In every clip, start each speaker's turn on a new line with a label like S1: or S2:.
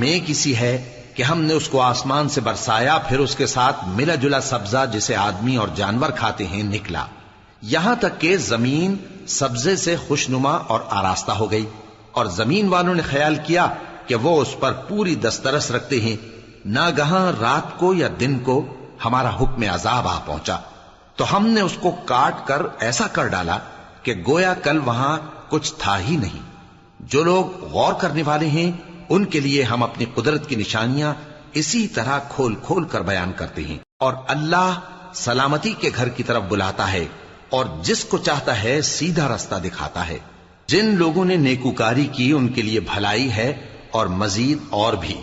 S1: میں کسی ہے کہ ہم نے اس کو آسمان سے برسایا، پھر اس کے ساتھ ملا جلا سبزہ جسے آدمی اور جانور کھاتے ہیں نکلا، یہاں تک کہ زمین سبزے سے خوشنما اور آراستہ ہو گئی، اور زمین والوں نے خیال کیا کہ وہ اس پر پوری دسترس رکھتے ہیں، ناگہاں رات کو یا دن کو ہمارا حکم عذاب آ پہنچا تو ہم نے اس کو کاٹ کر ایسا کر ڈالا کہ گویا کل وہاں کچھ تھا ہی نہیں۔ جو لوگ غور کرنے والے ہیں ان کے لیے ہم اپنی قدرت کی نشانیاں اسی طرح کھول کھول کر بیان کرتے ہیں۔ اور اللہ سلامتی کے گھر کی طرف بلاتا ہے اور جس کو چاہتا ہے سیدھا رستہ دکھاتا ہے۔ جن لوگوں نے نیکوکاری کی ان کے لیے بھلائی ہے اور مزید اور بھی،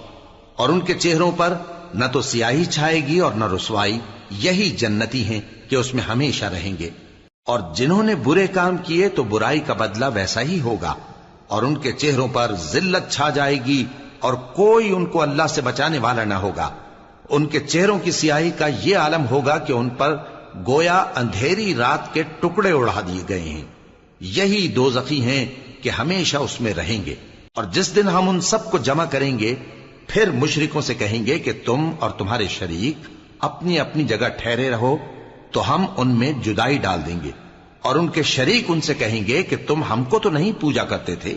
S1: اور ان کے چہروں پر نہ تو سیاہی چھائے گی اور نہ رسوائی، یہی جنتی ہیں کہ اس میں ہمیشہ رہیں گے۔ اور جنہوں نے برے کام کیے تو برائی کا بدلہ ویسا ہی ہوگا، اور ان کے چہروں پر ذلت چھا جائے گی اور کوئی ان کو اللہ سے بچانے والا نہ ہوگا۔ ان کے چہروں کی سیاہی کا یہ عالم ہوگا کہ ان پر گویا اندھیری رات کے ٹکڑے اڑا دیے گئے ہیں۔ یہی دوزخی ہیں کہ ہمیشہ اس میں رہیں گے۔ اور جس دن ہم ان سب کو جمع کریں گے پھر مشرکوں سے کہیں گے کہ تم اور تمہارے شریک اپنی اپنی جگہ ٹھہرے رہو تو ہم ان میں جدائی ڈال دیں گے، اور ان کے شریک ان سے کہیں گے کہ تم ہم کو تو نہیں پوجا کرتے تھے،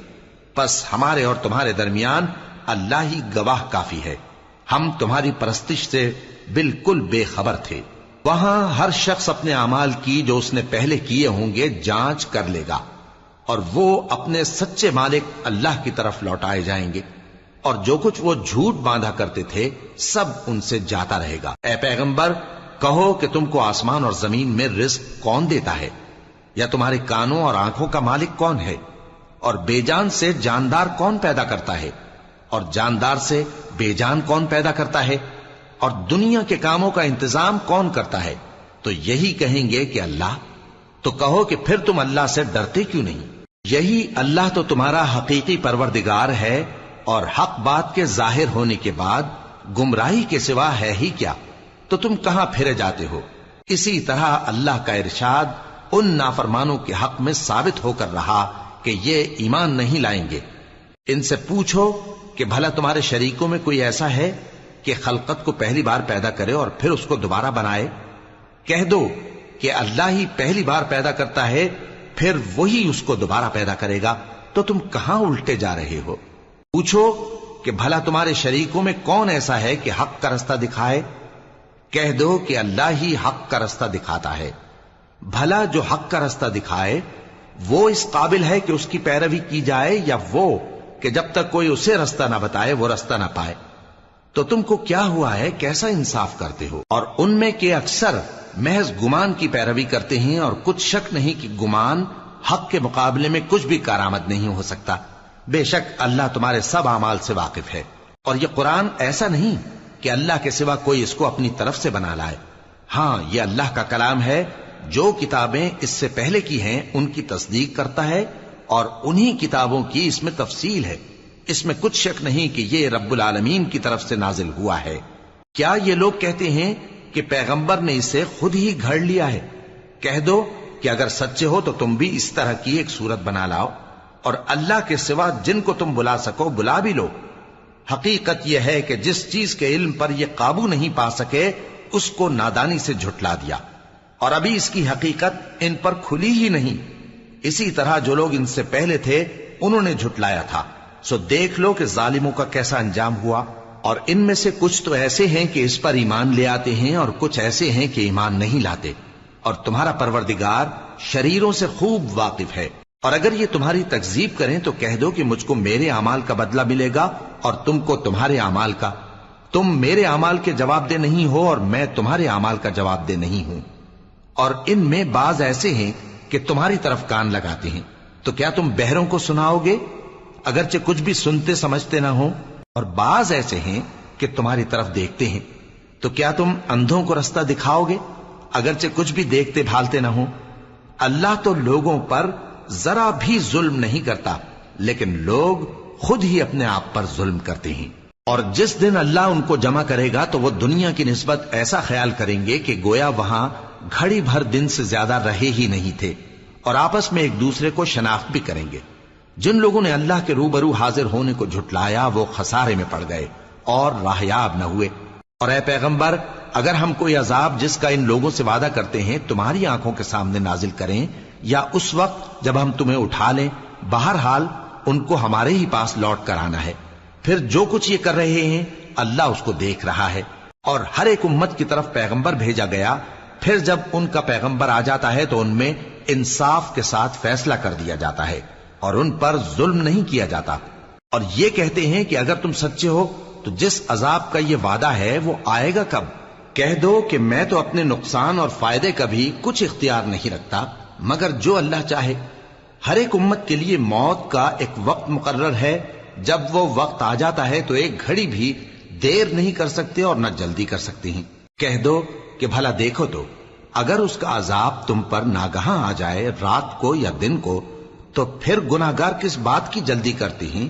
S1: پس ہمارے اور تمہارے درمیان اللہ ہی گواہ کافی ہے، ہم تمہاری پرستش سے بالکل بے خبر تھے۔ وہاں ہر شخص اپنے اعمال کی جو اس نے پہلے کیے ہوں گے جانچ کر لے گا، اور وہ اپنے سچے مالک اللہ کی طرف لوٹائے جائیں گے، اور جو کچھ وہ جھوٹ باندھا کرتے تھے سب ان سے جاتا رہے گا۔ اے پیغمبر کہو کہ تم کو آسمان اور زمین میں رزق کون دیتا ہے، یا تمہارے کانوں اور آنکھوں کا مالک کون ہے، اور بے جان سے جاندار کون پیدا کرتا ہے، اور جاندار سے بے جان کون پیدا کرتا ہے، اور دنیا کے کاموں کا انتظام کون کرتا ہے؟ تو یہی کہیں گے کہ اللہ۔ تو کہو کہ پھر تم اللہ سے ڈرتے کیوں نہیں؟ یہی اللہ تو تمہارا حقیقی پروردگار ہے، اور حق بات کے ظاہر ہونے کے بعد گمراہی کے سوا ہے ہی کیا؟ تو تم کہاں پھرے جاتے ہو؟ اسی طرح اللہ کا ارشاد ان نافرمانوں کے حق میں ثابت ہو کر رہا کہ یہ ایمان نہیں لائیں گے۔ ان سے پوچھو کہ بھلا تمہارے شریکوں میں کوئی ایسا ہے کہ خلقت کو پہلی بار پیدا کرے اور پھر اس کو دوبارہ بنائے؟ کہہ دو کہ اللہ ہی پہلی بار پیدا کرتا ہے پھر وہی اس کو دوبارہ پیدا کرے گا، تو تم کہاں الٹے جا رہے ہو؟ پوچھو کہ بھلا تمہارے شریکوں میں کون ایسا ہے کہ حق کا رستہ دکھائے؟ کہہ دو کہ اللہ ہی حق کا رستہ دکھاتا ہے۔ بھلا جو حق کا رستہ دکھائے وہ اس قابل ہے کہ اس کی پیروی کی جائے، یا وہ کہ جب تک کوئی اسے رستہ نہ بتائے وہ رستہ نہ پائے؟ تو تم کو کیا ہوا ہے، کیسا انصاف کرتے ہو؟ اور ان میں کہ اکثر محض گمان کی پیروی کرتے ہیں، اور کچھ شک نہیں کہ گمان حق کے مقابلے میں کچھ بھی کارآمد نہیں ہو سکتا۔ بے شک اللہ تمہارے سب اعمال سے واقف ہے۔ اور یہ قرآن ایسا نہیں کہ اللہ کے سوا کوئی اس کو اپنی طرف سے بنا لائے، ہاں یہ اللہ کا کلام ہے۔ جو کتابیں اس سے پہلے کی ہیں ان کی تصدیق کرتا ہے، اور انہی کتابوں کی اس میں تفصیل ہے۔ اس میں کچھ شک نہیں کہ یہ رب العالمین کی طرف سے نازل ہوا ہے۔ کیا یہ لوگ کہتے ہیں کہ پیغمبر نے اسے خود ہی گھڑ لیا ہے؟ کہہ دو کہ اگر سچے ہو تو تم بھی اس طرح کی ایک صورت بنا لاؤ، اور اللہ کے سوا جن کو تم بلا سکو بلا بھی لو۔ حقیقت یہ ہے کہ جس چیز کے علم پر یہ قابو نہیں پا سکے اس کو نادانی سے جھٹلا دیا، اور ابھی اس کی حقیقت ان پر کھلی ہی نہیں۔ اسی طرح جو لوگ ان سے پہلے تھے انہوں نے جھٹلایا تھا، سو دیکھ لو کہ ظالموں کا کیسا انجام ہوا۔ اور ان میں سے کچھ تو ایسے ہیں کہ اس پر ایمان لے آتے ہیں، اور کچھ ایسے ہیں کہ ایمان نہیں لاتے، اور تمہارا پروردگار شریروں سے خوب واقف ہے۔ اور اگر یہ تمہاری تکذیب کریں تو کہہ دو کہ مجھ کو میرے اعمال کا بدلہ ملے گا اور تم کو تمہارے اعمال کا۔ تم میرے اعمال کے جواب دہ نہیں ہو اور میں تمہارے اعمال کا جواب دہ نہیں ہوں۔ اور ان میں بعض ایسے ہیں کہ تمہاری طرف کان لگاتے ہیں، تو کیا تم بہروں کو سناؤ گے اگرچہ کچھ بھی سنتے سمجھتے نہ ہو؟ اور بعض ایسے ہیں کہ تمہاری طرف دیکھتے ہیں، تو کیا تم اندھوں کو رستہ دکھاؤ گے اگرچہ کچھ بھی دیکھتے بھالتے نہ ہو؟ اللہ تو لوگوں پر ذرا بھی ظلم نہیں کرتا، لیکن لوگ خود ہی اپنے آپ پر ظلم کرتے ہیں۔ اور جس دن اللہ ان کو جمع کرے گا تو وہ دنیا کی نسبت ایسا خیال کریں گے کہ گویا وہاں گھڑی بھر دن سے زیادہ رہے ہی نہیں تھے، اور آپس میں ایک دوسرے کو شناخت بھی کریں گے۔ جن لوگوں نے اللہ کے روبرو حاضر ہونے کو جھٹلایا وہ خسارے میں پڑ گئے اور راہیاب نہ ہوئے۔ اور اے پیغمبر، اگر ہم کوئی عذاب جس کا ان لوگوں سے وعدہ کرتے ہیں تمہاری آنکھوں کے سامنے نازل کریں یا اس وقت جب ہم تمہیں اٹھا لیں، بہرحال ان کو ہمارے ہی پاس لوٹ کر آنا ہے۔ پھر جو کچھ یہ کر رہے ہیں اللہ اس کو دیکھ رہا ہے۔ اور ہر ایک امت کی طرف پیغمبر بھیجا گیا، پھر جب ان کا پیغمبر آ جاتا ہے تو ان میں انصاف کے ساتھ فیصلہ کر دیا جاتا ہے اور ان پر ظلم نہیں کیا جاتا۔ اور یہ کہتے ہیں کہ اگر تم سچے ہو تو جس عذاب کا یہ وعدہ ہے وہ آئے گا کب؟ کہہ دو کہ میں تو اپنے نقصان اور فائدے کا بھی کچھ اختیار نہیں رکھتا مگر جو اللہ چاہے۔ ہر ایک امت کے لیے موت کا ایک وقت مقرر ہے، جب وہ وقت آ جاتا ہے تو ایک گھڑی بھی دیر نہیں کر سکتے اور نہ جلدی کر سکتے ہیں۔ کہہ دو کہ بھلا دیکھو تو اگر اس کا عذاب تم پر ناگہاں آ جائے رات کو یا دن کو تو پھر گناہگار کس بات کی جلدی کرتے ہیں؟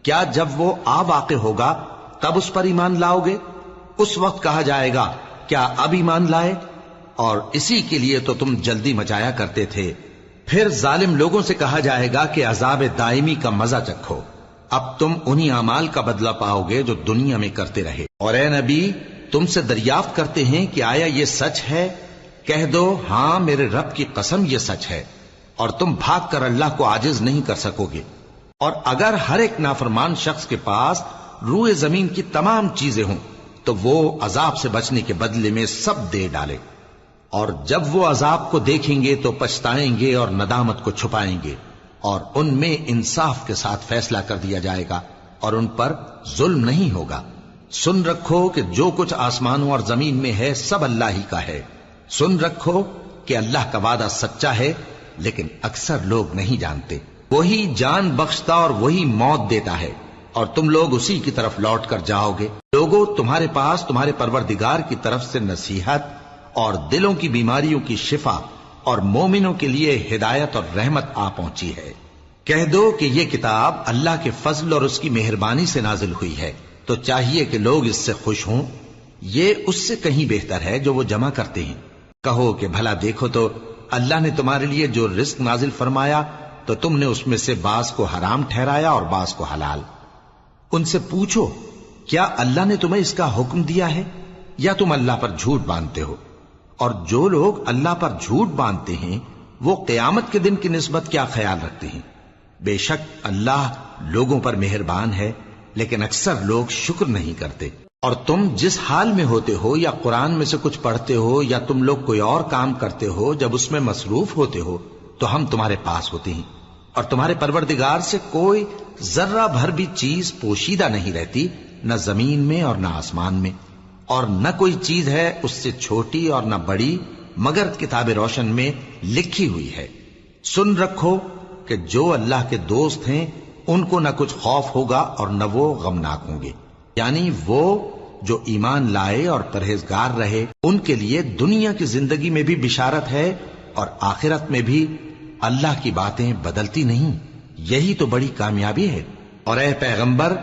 S1: کیا جب وہ آ واقع ہوگا تب اس پر ایمان لاؤ گے؟ اس وقت کہا جائے گا کیا اب ایمان لائے؟ اور اسی کے لیے تو تم جلدی مچایا کرتے تھے۔ پھر ظالم لوگوں سے کہا جائے گا کہ عذاب دائمی کا مزہ چکھو، اب تم انہی اعمال کا بدلہ پاؤ گے جو دنیا میں کرتے رہے۔ اور اے نبی، تم سے دریافت کرتے ہیں کہ آیا یہ سچ ہے؟ کہہ دو ہاں میرے رب کی قسم یہ سچ ہے، اور تم بھاگ کر اللہ کو عاجز نہیں کر سکو گے۔ اور اگر ہر ایک نافرمان شخص کے پاس روئے زمین کی تمام چیزیں ہوں تو وہ عذاب سے بچنے کے بدلے میں سب دے ڈالے، اور جب وہ عذاب کو دیکھیں گے تو پچھتائیں گے اور ندامت کو چھپائیں گے، اور ان میں انصاف کے ساتھ فیصلہ کر دیا جائے گا اور ان پر ظلم نہیں ہوگا۔ سن رکھو کہ جو کچھ آسمانوں اور زمین میں ہے سب اللہ ہی کا ہے۔ سن رکھو کہ اللہ کا وعدہ سچا ہے لیکن اکثر لوگ نہیں جانتے۔ وہی جان بخشتا اور وہی موت دیتا ہے اور تم لوگ اسی کی طرف لوٹ کر جاؤ گے۔ لوگوں، تمہارے پاس تمہارے پروردگار کی طرف سے نصیحت اور دلوں کی بیماریوں کی شفا اور مومنوں کے لیے ہدایت اور رحمت آ پہنچی ہے۔ کہہ دو کہ یہ کتاب اللہ کے فضل اور اس کی مہربانی سے نازل ہوئی ہے، تو چاہیے کہ لوگ اس سے خوش ہوں۔ یہ اس سے کہیں بہتر ہے جو وہ جمع کرتے ہیں۔ کہو کہ بھلا دیکھو تو اللہ نے تمہارے لیے جو رزق نازل فرمایا تو تم نے اس میں سے بعض کو حرام ٹھہرایا اور بعض کو حلال۔ ان سے پوچھو کیا اللہ نے تمہیں اس کا حکم دیا ہے یا تم اللہ پر جھوٹ باندھتے ہو؟ اور جو لوگ اللہ پر جھوٹ باندھتے ہیں وہ قیامت کے دن کی نسبت کیا خیال رکھتے ہیں؟ بے شک اللہ لوگوں پر مہربان ہے لیکن اکثر لوگ شکر نہیں کرتے۔ اور تم جس حال میں ہوتے ہو یا قرآن میں سے کچھ پڑھتے ہو یا تم لوگ کوئی اور کام کرتے ہو، جب اس میں مصروف ہوتے ہو تو ہم تمہارے پاس ہوتے ہیں، اور تمہارے پروردگار سے کوئی ذرہ بھر بھی چیز پوشیدہ نہیں رہتی، نہ زمین میں اور نہ آسمان میں، اور نہ کوئی چیز ہے اس سے چھوٹی اور نہ بڑی مگر کتاب روشن میں لکھی ہوئی ہے۔ سن رکھو کہ جو اللہ کے دوست ہیں ان کو نہ کچھ خوف ہوگا اور نہ وہ غمناک ہوں گے، یعنی وہ جو ایمان لائے اور پرہیزگار رہے ان کے لیے دنیا کی زندگی میں بھی بشارت ہے اور آخرت میں بھی۔ اللہ کی باتیں بدلتی نہیں، یہی تو بڑی کامیابی ہے۔ اور اے پیغمبر،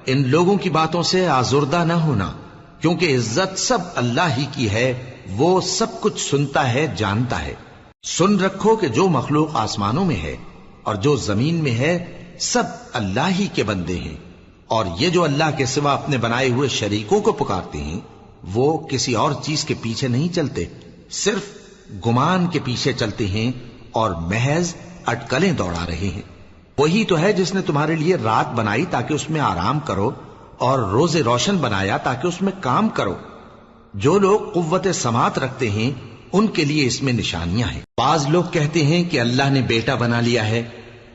S1: ان لوگوں کی باتوں سے آزردہ نہ ہونا، کیونکہ عزت سب اللہ ہی کی ہے، وہ سب کچھ سنتا ہے، جانتا ہے۔ سن رکھو کہ جو مخلوق آسمانوں میں ہے اور جو زمین میں ہے سب اللہ ہی کے بندے ہیں، اور یہ جو اللہ کے سوا اپنے بنائے ہوئے شریکوں کو پکارتے ہیں وہ کسی اور چیز کے پیچھے نہیں چلتے، صرف گمان کے پیچھے چلتے ہیں اور محض اٹکلیں دوڑا رہے ہیں۔ وہی تو ہے جس نے تمہارے لیے رات بنائی تاکہ اس میں آرام کرو اور روز روشن بنایا تاکہ اس میں کام کرو۔ جو لوگ قوت سماعت رکھتے ہیں ان کے لیے اس میں نشانیاں ہیں۔ بعض لوگ کہتے ہیں کہ اللہ نے بیٹا بنا لیا ہے،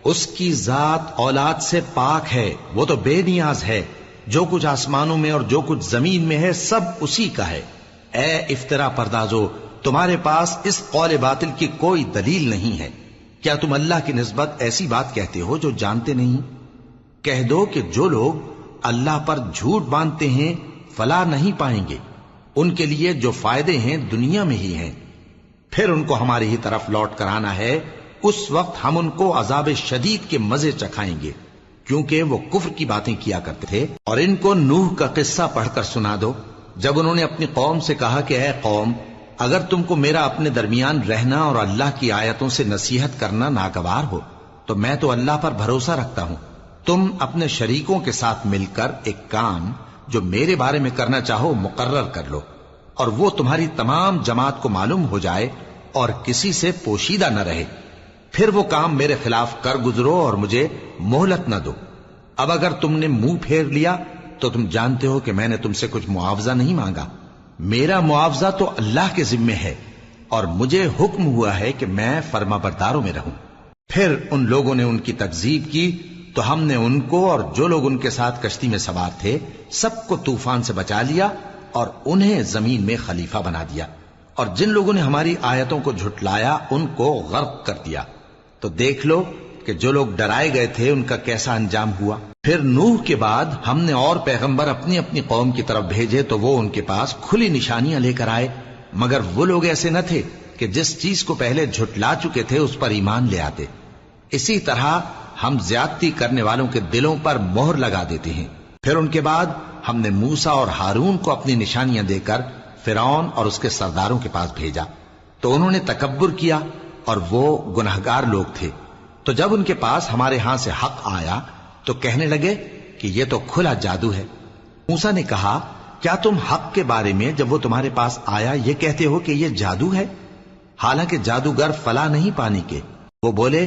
S1: اس کی ذات اولاد سے پاک ہے، وہ تو بے نیاز ہے، جو کچھ آسمانوں میں اور جو کچھ زمین میں ہے سب اسی کا ہے۔ اے افترا پردازو، تمہارے پاس اس قول باطل کی کوئی دلیل نہیں ہے، کیا تم اللہ کی نسبت ایسی بات کہتے ہو جو جانتے نہیں؟ کہہ دو کہ جو لوگ اللہ پر جھوٹ باندھتے ہیں فلاح نہیں پائیں گے، ان کے لیے جو فائدے ہیں دنیا میں ہی ہیں، پھر ان کو ہماری ہی طرف لوٹ کر آنا ہے، اس وقت ہم ان کو عذاب شدید کے مزے چکھائیں گے، کیونکہ وہ کفر کی باتیں کیا کرتے تھے۔ اور ان کو نوح کا قصہ پڑھ کر سنا دو، جب انہوں نے اپنی قوم سے کہا کہ اے قوم، اگر تم کو میرا اپنے درمیان رہنا اور اللہ کی آیتوں سے نصیحت کرنا ناگوار ہو تو میں تو اللہ پر بھروسہ رکھتا ہوں. تم اپنے شریکوں کے ساتھ مل کر ایک کام جو میرے بارے میں کرنا چاہو مقرر کر لو، اور وہ تمہاری تمام جماعت کو معلوم ہو جائے اور کسی سے پوشیدہ نہ رہے. پھر وہ کام میرے خلاف کر گزرو اور مجھے مہلت نہ دو. اب اگر تم نے منہ پھیر لیا تو تم جانتے ہو کہ میں نے تم سے کچھ معاوضہ نہیں مانگا. میرا معاوضہ تو اللہ کے ذمے ہے، اور مجھے حکم ہوا ہے کہ میں فرما برداروں میں رہوں. پھر ان لوگوں نے ان کی تکذیب کی تو ہم نے ان کو اور جو لوگ ان کے ساتھ کشتی میں سوار تھے سب کو طوفان سے بچا لیا اور انہیں زمین میں خلیفہ بنا دیا، اور جن لوگوں نے ہماری آیتوں کو جھٹلایا ان کو غرق کر دیا. تو دیکھ لو کہ جو لوگ ڈرائے گئے تھے ان کا کیسا انجام ہوا. پھر نوح کے بعد ہم نے اور پیغمبر اپنی اپنی قوم کی طرف بھیجے تو وہ ان کے پاس کھلی نشانیاں لے کر آئے، مگر وہ لوگ ایسے نہ تھے کہ جس چیز کو پہلے جھٹلا چکے تھے اس پر ایمان لے آتے. اسی طرح ہم زیادتی کرنے والوں کے دلوں پر مہر لگا دیتے ہیں. پھر ان کے بعد ہم نے موسیٰ اور ہارون کو اپنی نشانیاں دے کر فرعون اور اس کے سرداروں کے پاس بھیجا، تو انہوں نے تکبر کیا اور وہ گناہگار لوگ تھے. تو جب ان کے پاس ہمارے ہاں سے حق آیا تو کہنے لگے کہ یہ تو کھلا جادو ہے. موسیٰ نے کہا کیا تم حق کے بارے میں جب وہ تمہارے پاس آیا یہ کہتے ہو کہ یہ جادو ہے، حالانکہ جادوگر فلاں نہیں پانی کے؟ وہ بولے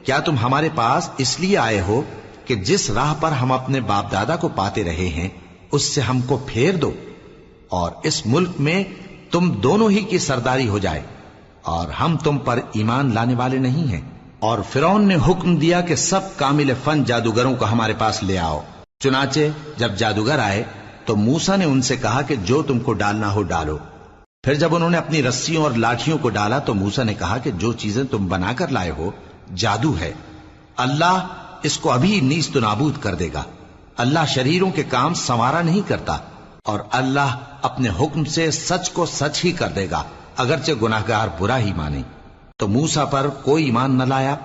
S1: کیا تم ہمارے پاس اس لیے آئے ہو کہ جس راہ پر ہم اپنے باپ دادا کو پاتے رہے ہیں اس سے ہم کو پھیر دو، اور اس ملک میں تم دونوں ہی کی سرداری ہو جائے، اور ہم تم پر ایمان لانے والے نہیں ہیں. اور فرعون نے حکم دیا کہ سب کامل فن جادوگروں کو ہمارے پاس لے آؤ. چنانچہ جب جادوگر آئے تو موسیٰ نے ان سے کہا کہ جو تم کو ڈالنا ہو ڈالو. پھر جب انہوں نے اپنی رسیوں اور لاٹھیوں کو ڈالا تو موسیٰ نے کہا کہ جو چیزیں تم بنا کر لائے ہو جادو ہے، اللہ اس کو ابھی نیست و نابود کر دے گا. اللہ شریروں کے کام سنوارا نہیں کرتا، اور اللہ اپنے حکم سے سچ کو سچ ہی کر دے گا اگرچہ گناہگار برا ہی مانے. تو موسیٰ پر کوئی ایمان نہ لایا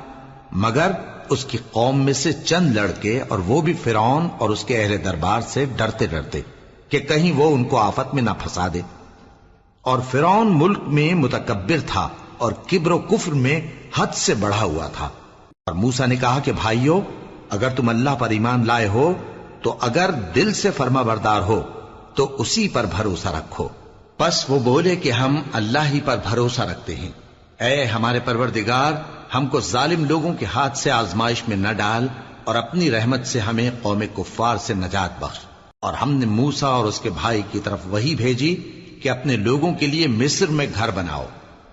S1: مگر اس کی قوم میں سے چند لڑکے، اور وہ بھی فرعون اور اس کے اہل دربار سے ڈرتے ڈرتے کہ کہیں وہ ان کو آفت میں نہ پھنسا دے. اور فرعون ملک میں متکبر تھا اور کبر و کفر میں حد سے بڑھا ہوا تھا. اور موسیٰ نے کہا کہ بھائیو اگر تم اللہ پر ایمان لائے ہو تو اگر دل سے فرما بردار ہو تو اسی پر بھروسہ رکھو. پس وہ بولے کہ ہم اللہ ہی پر بھروسہ رکھتے ہیں. اے ہمارے پروردگار ہم کو ظالم لوگوں کے ہاتھ سے آزمائش میں نہ ڈال، اور اپنی رحمت سے ہمیں قوم کفار سے نجات بخش. اور ہم نے موسیٰ اور اس کے بھائی کی طرف وحی بھیجی کہ اپنے لوگوں کے لیے مصر میں گھر بناؤ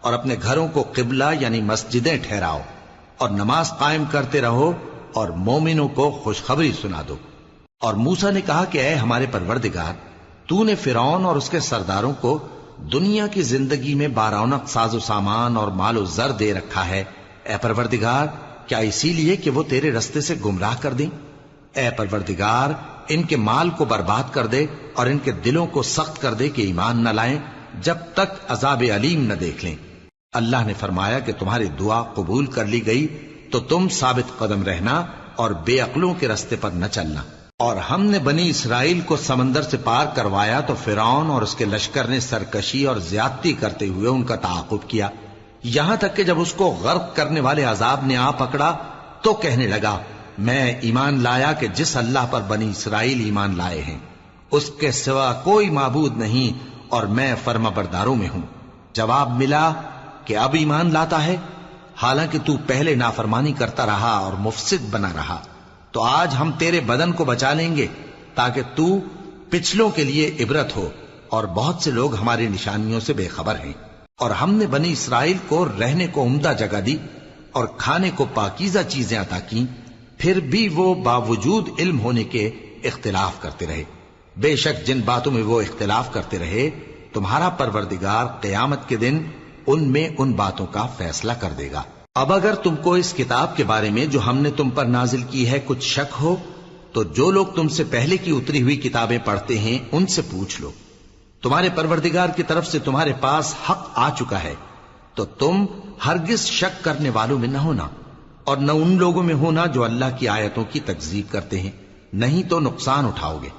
S1: اور اپنے گھروں کو قبلہ یعنی مسجدیں ٹھہراؤ، اور نماز قائم کرتے رہو اور مومنوں کو خوشخبری سنا دو. اور موسیٰ نے کہا کہ اے ہمارے پروردگار تو نے فرعون اور اس کے سرداروں کو دنیا کی زندگی میں بارونق ساز و سامان اور مال و زر دے رکھا ہے. اے پروردگار کیا اسی لیے کہ وہ تیرے رستے سے گمراہ کر دیں؟ اے پروردگار ان کے مال کو برباد کر دے اور ان کے دلوں کو سخت کر دے کہ ایمان نہ لائیں جب تک عذاب علیم نہ دیکھ لیں. اللہ نے فرمایا کہ تمہاری دعا قبول کر لی گئی تو تم ثابت قدم رہنا اور بے عقلوں کے رستے پر نہ چلنا. اور ہم نے بنی اسرائیل کو سمندر سے پار کروایا تو فرعون اور اس کے لشکر نے سرکشی اور زیادتی کرتے ہوئے ان کا تعاقب کیا، یہاں تک کہ جب اس کو غرق کرنے والے عذاب نے آ پکڑا تو کہنے لگا میں ایمان لایا کہ جس اللہ پر بنی اسرائیل ایمان لائے ہیں اس کے سوا کوئی معبود نہیں، اور میں فرما برداروں میں ہوں. جواب ملا کہ اب ایمان لاتا ہے حالانکہ تو پہلے نافرمانی کرتا رہا اور مفسد بنا رہا. تو آج ہم تیرے بدن کو بچا لیں گے تاکہ تو پچھلوں کے لیے عبرت ہو، اور بہت سے لوگ ہماری نشانیوں سے بے خبر ہیں. اور ہم نے بنی اسرائیل کو رہنے کو عمدہ جگہ دی اور کھانے کو پاکیزہ چیزیں عطا کی، پھر بھی وہ باوجود علم ہونے کے اختلاف کرتے رہے. بے شک جن باتوں میں وہ اختلاف کرتے رہے تمہارا پروردگار قیامت کے دن ان میں ان باتوں کا فیصلہ کر دے گا. اب اگر تم کو اس کتاب کے بارے میں جو ہم نے تم پر نازل کی ہے کچھ شک ہو تو جو لوگ تم سے پہلے کی اتری ہوئی کتابیں پڑھتے ہیں ان سے پوچھ لو. تمہارے پروردگار کی طرف سے تمہارے پاس حق آ چکا ہے تو تم ہرگز شک کرنے والوں میں نہ ہونا، اور نہ ان لوگوں میں ہونا جو اللہ کی آیتوں کی تکذیب کرتے ہیں، نہیں تو نقصان اٹھاؤ گے.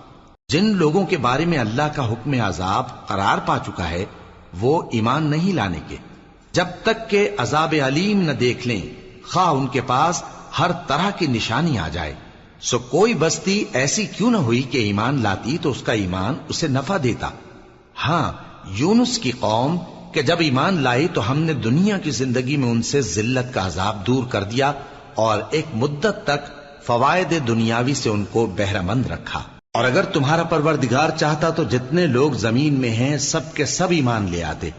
S1: جن لوگوں کے بارے میں اللہ کا حکم عذاب قرار پا چکا ہے وہ ایمان نہیں لانے کے جب تک کہ عذاب علیم نہ دیکھ لیں، خواہ ان کے پاس ہر طرح کی نشانی آ جائے، سو کوئی بستی ایسی کیوں نہ ہوئی کہ ایمان لاتی تو اس کا ایمان اسے نفع دیتا۔ ہاں، یونس کی قوم کہ جب ایمان لائی تو ہم نے دنیا کی زندگی میں ان سے ذلت کا عذاب دور کر دیا اور ایک مدت تک فوائد دنیاوی سے ان کو بہرہ مند رکھا۔ اور اگر تمہارا پروردگار چاہتا تو جتنے لوگ زمین میں ہیں سب کے سب ایمان لے آتے،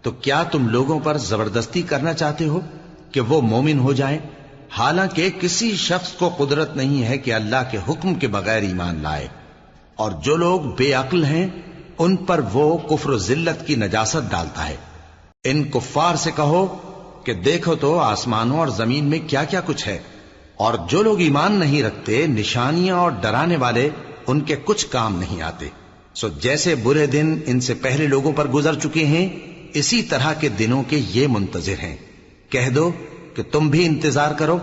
S1: تو کیا تم لوگوں پر زبردستی کرنا چاہتے ہو کہ وہ مومن ہو جائیں؟ حالانکہ کسی شخص کو قدرت نہیں ہے کہ اللہ کے حکم کے بغیر ایمان لائے، اور جو لوگ بے عقل ہیں ان پر وہ کفر و ذلت کی نجاست ڈالتا ہے۔ ان کفار سے کہو کہ دیکھو تو آسمانوں اور زمین میں کیا کیا کچھ ہے، اور جو لوگ ایمان نہیں رکھتے نشانیاں اور ڈرانے والے ان کے کچھ کام نہیں آتے۔ سو جیسے برے دن ان سے پہلے لوگوں پر گزر چکے ہیں، اسی طرح کے دنوں کے یہ منتظر ہیں۔ کہہ دو کہ تم بھی انتظار کرو،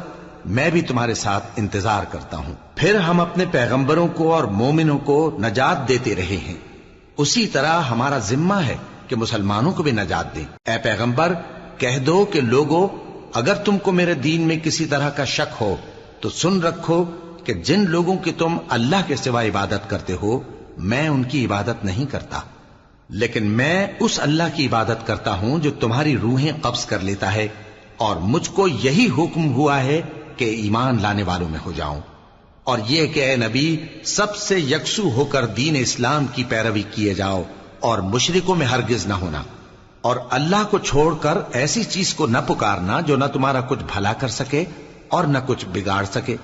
S1: میں بھی تمہارے ساتھ انتظار کرتا ہوں۔ پھر ہم اپنے پیغمبروں کو اور مومنوں کو نجات دیتے رہے ہیں، اسی طرح ہمارا ذمہ ہے کہ مسلمانوں کو بھی نجات دیں۔ اے پیغمبر، کہہ دو کہ لوگو، اگر تم کو میرے دین میں کسی طرح کا شک ہو تو سن رکھو کہ جن لوگوں کی تم اللہ کے سوا عبادت کرتے ہو میں ان کی عبادت نہیں کرتا، لیکن میں اس اللہ کی عبادت کرتا ہوں جو تمہاری روحیں قبض کر لیتا ہے، اور مجھ کو یہی حکم ہوا ہے کہ ایمان لانے والوں میں ہو جاؤں، اور یہ کہ اے نبی سب سے یکسو ہو کر دین اسلام کی پیروی کیے جاؤ اور مشرکوں میں ہرگز نہ ہونا، اور اللہ کو چھوڑ کر ایسی چیز کو نہ پکارنا جو نہ تمہارا کچھ بھلا کر سکے اور نہ کچھ بگاڑ سکے۔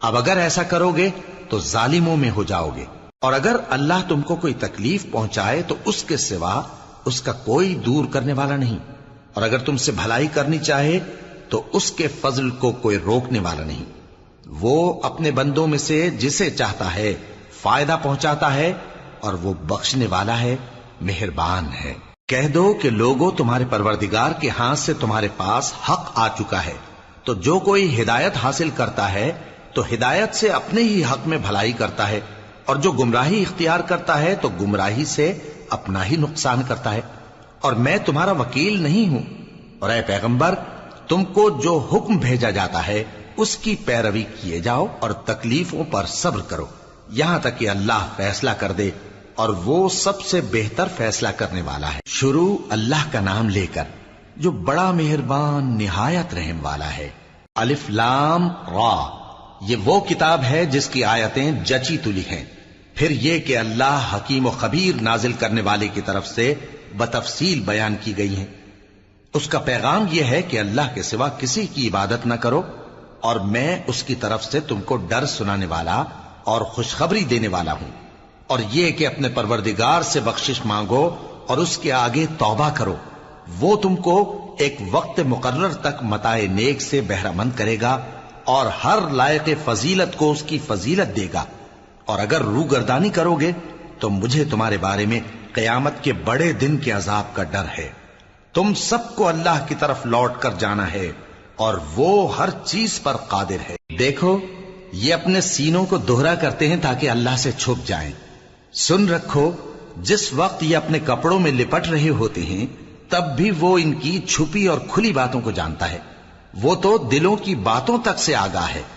S1: اب اگر ایسا کرو گے تو ظالموں میں ہو جاؤ گے، اور اگر اللہ تم کو کوئی تکلیف پہنچائے تو اس کے سوا اس کا کوئی دور کرنے والا نہیں، اور اگر تم سے بھلائی کرنی چاہے تو اس کے فضل کو کوئی روکنے والا نہیں۔ وہ اپنے بندوں میں سے جسے چاہتا ہے فائدہ پہنچاتا ہے، اور وہ بخشنے والا ہے، مہربان ہے۔ کہہ دو کہ لوگوں، تمہارے پروردگار کے ہاتھ سے تمہارے پاس حق آ چکا ہے، تو جو کوئی ہدایت حاصل کرتا ہے تو ہدایت سے اپنے ہی حق میں بھلائی کرتا ہے، اور جو گمراہی اختیار کرتا ہے تو گمراہی سے اپنا ہی نقصان کرتا ہے، اور میں تمہارا وکیل نہیں ہوں۔ اور اے پیغمبر، تم کو جو حکم بھیجا جاتا ہے اس کی پیروی کیے جاؤ اور تکلیفوں پر صبر کرو یہاں تک کہ اللہ فیصلہ کر دے، اور وہ سب سے بہتر فیصلہ کرنے والا ہے۔ شروع اللہ کا نام لے کر جو بڑا مہربان نہایت رحم والا ہے۔ الف لام را، یہ وہ کتاب ہے جس کی آیتیں جچی تلی ہیں۔ پھر یہ کہ اللہ حکیم و خبیر نازل کرنے والے کی طرف سے بتفصیل بیان کی گئی ہیں۔ اس کا پیغام یہ ہے کہ اللہ کے سوا کسی کی عبادت نہ کرو، اور میں اس کی طرف سے تم کو ڈر سنانے والا اور خوشخبری دینے والا ہوں، اور یہ کہ اپنے پروردگار سے بخشش مانگو اور اس کے آگے توبہ کرو، وہ تم کو ایک وقت مقرر تک متاع نیک سے بہرہ مند کرے گا، اور ہر لائق فضیلت کو اس کی فضیلت دے گا، اور اگر روگردانی کرو گے تو مجھے تمہارے بارے میں قیامت کے بڑے دن کے عذاب کا ڈر ہے۔ تم سب کو اللہ کی طرف لوٹ کر جانا ہے، اور وہ ہر چیز پر قادر ہے۔ دیکھو، یہ اپنے سینوں کو دوہرا کرتے ہیں تاکہ اللہ سے چھپ جائیں۔ سن رکھو، جس وقت یہ اپنے کپڑوں میں لپٹ رہے ہوتے ہیں تب بھی وہ ان کی چھپی اور کھلی باتوں کو جانتا ہے، وہ تو دلوں کی باتوں تک سے آگاہ ہے۔